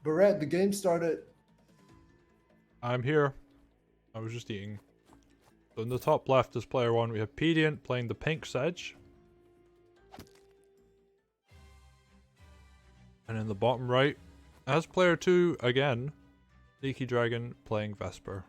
Barrett, the game started. I'm here. I was just eating. So in the top left is player 1, we have Pedient playing the pink sedge. And in the bottom right, as player 2 again, SneakyDragon playing Vesper.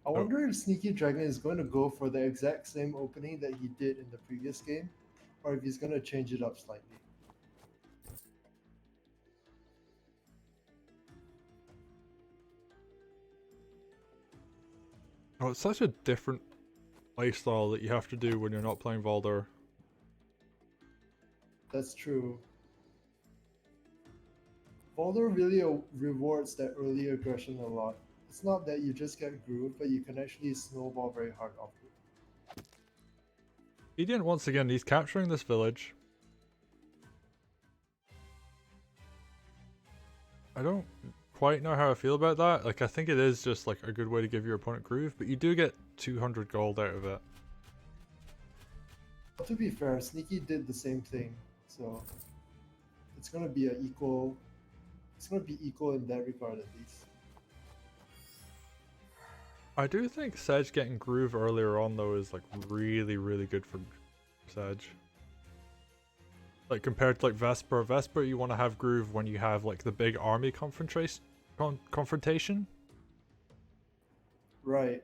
I wonder if SneakyDragon is going to go for the exact same opening that he did in the previous game, or if he's going to change it up slightly. Oh, it's such a different playstyle that you have to do when you're not playing Valdor. That's true. Boulder really rewards that early aggression a lot. It's not that you just get groove, but you can actually snowball very hard off it. Pedient once again, he's capturing this village. I don't quite know how I feel about that. Like, I think it is just like a good way to give your opponent groove, but you do get 200 gold out of it. But to be fair, Sneaky did the same thing, so it's gonna be an equal. It's gonna be equal in that regard at least. I do think Sedge getting groove earlier on though is like really, really good for Sedge. Like compared to like Vesper. Vesper you want to have groove when you have like the big army confrontation. Right.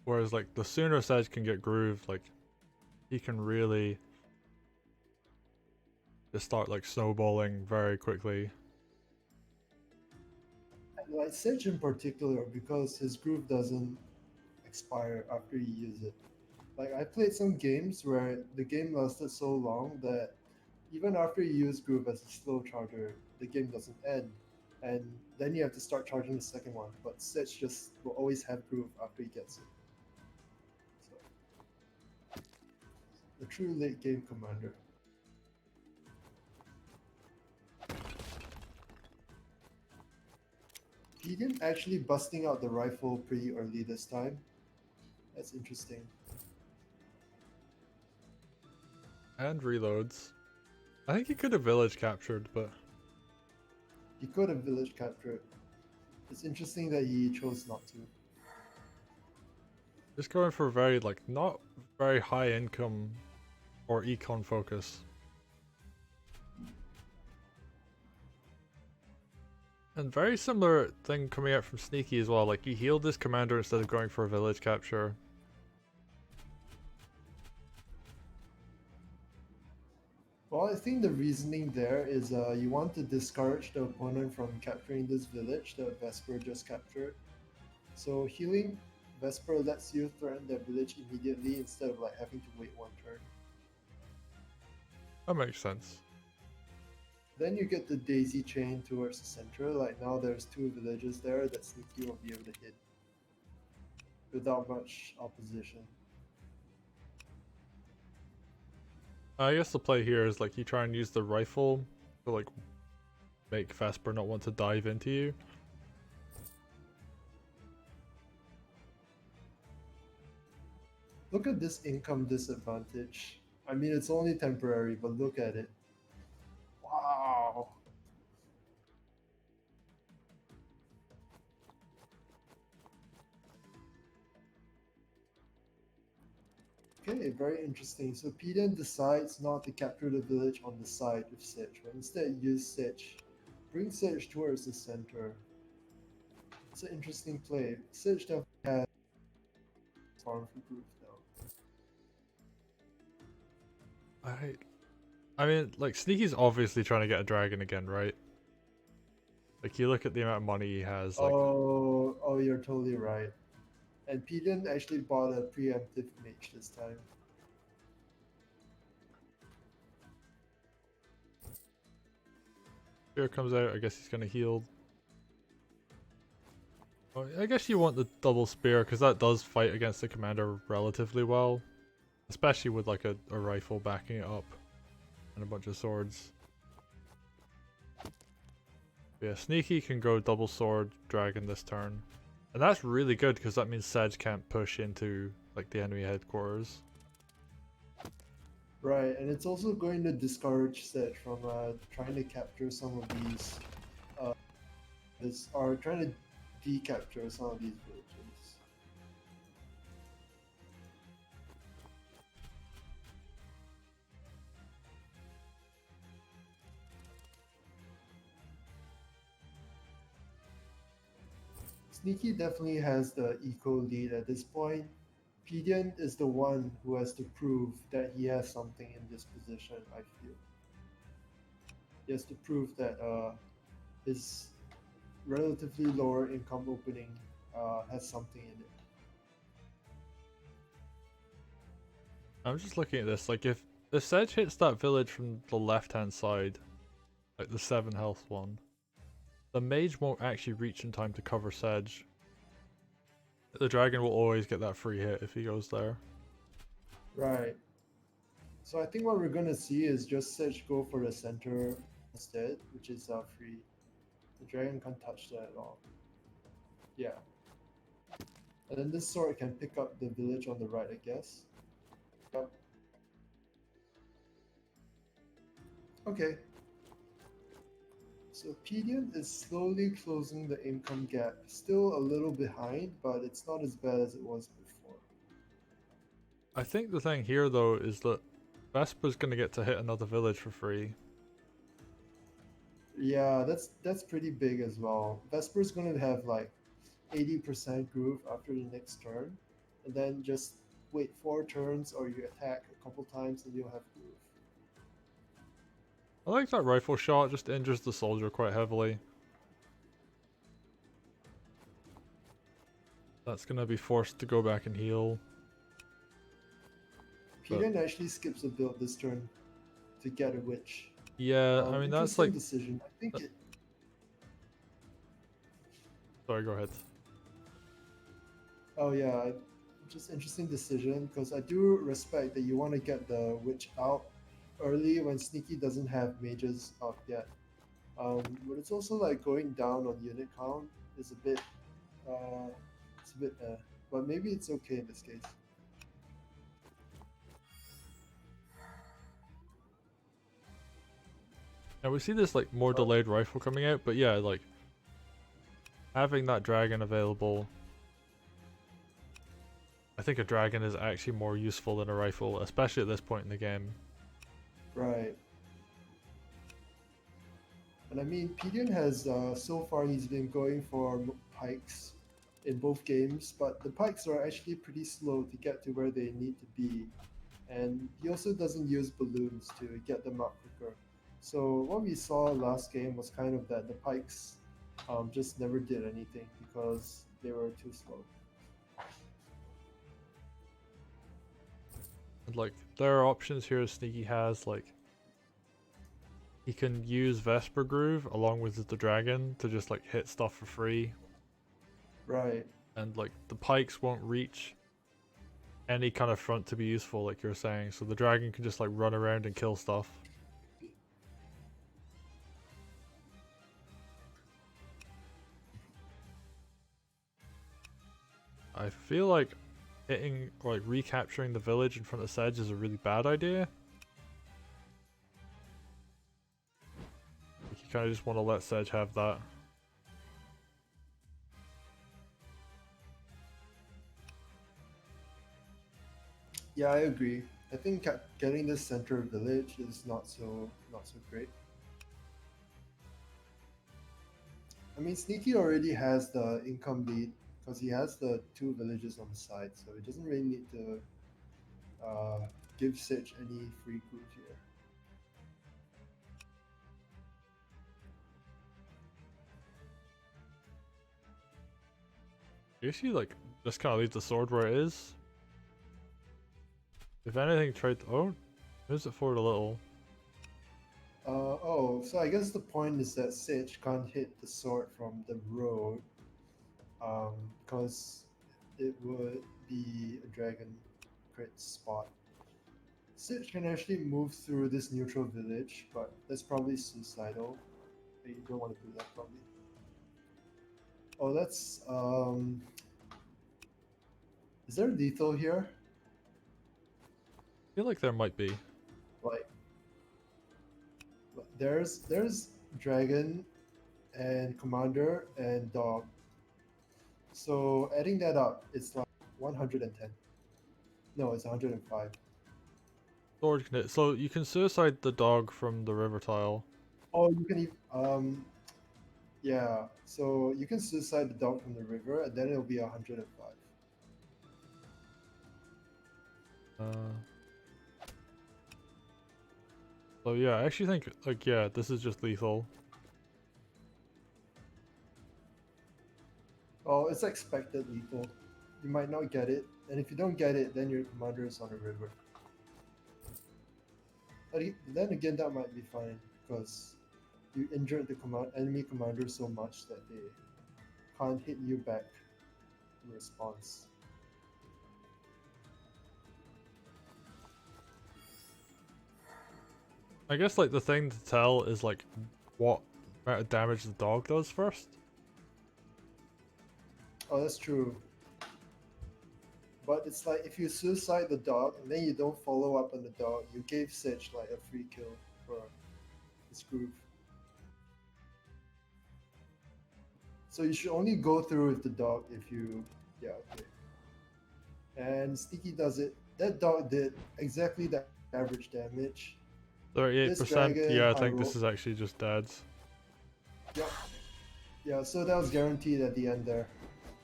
Whereas like the sooner Sedge can get groove, like he can really just start like snowballing very quickly. Like Sedge in particular, because his groove doesn't expire after you use it. Like I played some games where the game lasted so long that even after you use groove as a slow charger, the game doesn't end. And then you have to start charging the second one. But Sedge just will always have groove after he gets it. So, the true late game commander. Pedient actually busting out the rifle pretty early this time. That's interesting. And reloads. I think he could have village captured, but He could have village captured. It's interesting that he chose not to. just going for very like not very high income or econ focus. And very similar thing coming out from Sneaky as well, like he healed this commander instead of going for a village capture. Well, I think the reasoning there is you want to discourage the opponent from capturing this village that Vesper just captured. So healing Vesper lets you threaten that village immediately instead of like having to wait one turn. That makes sense. Then you get the daisy chain towards the center. Like now there's two villages there that Sneaky will be able to hit without much opposition. I guess the play here is like you try and use the rifle to like make Vesper not want to dive into you. Look at this income disadvantage. I mean, it's only temporary, but look at it. Wow. Okay, very interesting. So Pedient decides not to capture the village on the side with Sedge, but instead use Sedge. Bring Sedge towards the center. It's an interesting play. Sedge definitely has farm for groove though. I mean, like Sneaky's obviously trying to get a dragon again, right? Like you look at the amount of money he has, like Oh, you're totally right. And Pedient actually bought a preemptive mage this time. Spear comes out, I guess he's gonna heal. Oh, I guess you want the double spear because that does fight against the commander relatively well. Especially with like a rifle backing it up. And a bunch of swords. Yeah, Sneaky can go double sword dragon this turn. And that's really good because that means Sedge can't push into like the enemy headquarters. Right, and it's also going to discourage Sedge from trying to capture some of these, or trying to decapture some of these villages. Sneaky definitely has the eco lead at this point. Pedient is the one who has to prove that he has something in this position, I feel. He has to prove that his relatively lower income opening has something in it. I'm just looking at this, like if Sedge hits that village from the left hand side, like the 7 health one, the mage won't actually reach in time to cover Sedge. The dragon will always get that free hit if he goes there. Right. So I think what we're gonna see is just Sedge go for the center instead, which is free. The dragon can't touch that at all. Yeah. And then this sword can pick up the village on the right, I guess. Yep. Okay. So Pedient is slowly closing the income gap. Still a little behind, but it's not as bad as it was before. I think the thing here though is that Vesper's gonna get to hit another village for free. Yeah, that's pretty big as well. Vesper's gonna have like 80% groove after the next turn, and then just wait 4 turns or you attack a couple times and you'll have groove. I like that rifle shot, just injures the soldier quite heavily. That's gonna be forced to go back and heal. Pedient actually skips a build this turn to get a witch. Yeah, I mean that's interesting like... decision. I think it. Sorry, go ahead. Oh yeah, just interesting decision because I do respect that you want to get the witch out early when Sneaky doesn't have mages up yet. But it's also like going down on unit count is a bit, it's a bit, but maybe it's okay in this case. Now we see this like more delayed rifle coming out, but yeah, like having that dragon available, I think a dragon is actually more useful than a rifle, especially at this point in the game. Right. And I mean, Pedient has, so far he's been going for pikes in both games, but the pikes are actually pretty slow to get to where they need to be. And he also doesn't use balloons to get them up quicker. So what we saw last game was kind of that the pikes just never did anything because they were too slow. And like there are options here Sneaky has, like he can use Vesper Groove along with the dragon to just like hit stuff for free. Right. And like the pikes won't reach any kind of front to be useful, like you're saying, so the dragon can just like run around and kill stuff. I feel like hitting, like recapturing the village in front of Sedge is a really bad idea. Like, you kind of just want to let Sedge have that. Yeah, I agree. I think getting this center village is not so great. I mean, Sneaky already has the income lead because he has the 2 villages on the side, so he doesn't really need to give Sitch any free groove here. Usually, like, just kind of leave the sword where it is. If anything, try to... Oh, moves it forward a little. Oh, so I guess the point is that Sitch can't hit the sword from the road because it would be a dragon crit spot. Sitch can actually move through this neutral village, but that's probably suicidal. You don't want to do that probably. Oh, that's Is there lethal here? I feel like there might be. Like, there's dragon and commander and dog. So adding that up, it's like 110. No, it's 105. Storage can so you can suicide the dog from the river tile. Oh, you can yeah. So you can suicide the dog from the river, and then it'll be 105. So yeah, I actually think like yeah, this is just lethal. Oh, it's expected lethal. You might not get it, and if you don't get it, then your commander is on the river. But then again, that might be fine because you injured the enemy commander so much that they can't hit you back in response. I guess like the thing to tell is like what amount of damage the dog does first. Oh, that's true. But it's like if you suicide the dog and then you don't follow up on the dog, you gave Sage like a free kill for his groove. So you should only go through with the dog if you, yeah, okay. And Sneaky does it. That dog did exactly the average damage. 38%. Yeah, I think high this is actually just dad's. Yep. Yeah, so that was guaranteed at the end there.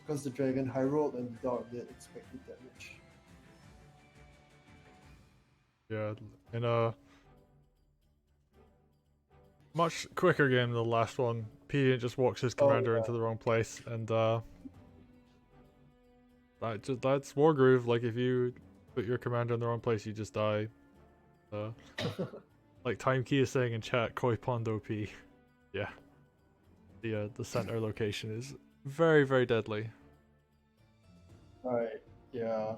Because the dragon high rolled and the dog did expected damage. Yeah, in a much quicker game than the last one, Pedient just walks his commander into the wrong place, and that's Wargroove. Like if you put your commander in the wrong place, you just die. Like Time Key is saying in chat, Koi Pond OP. Yeah, the center location is very, very deadly. Alright, yeah.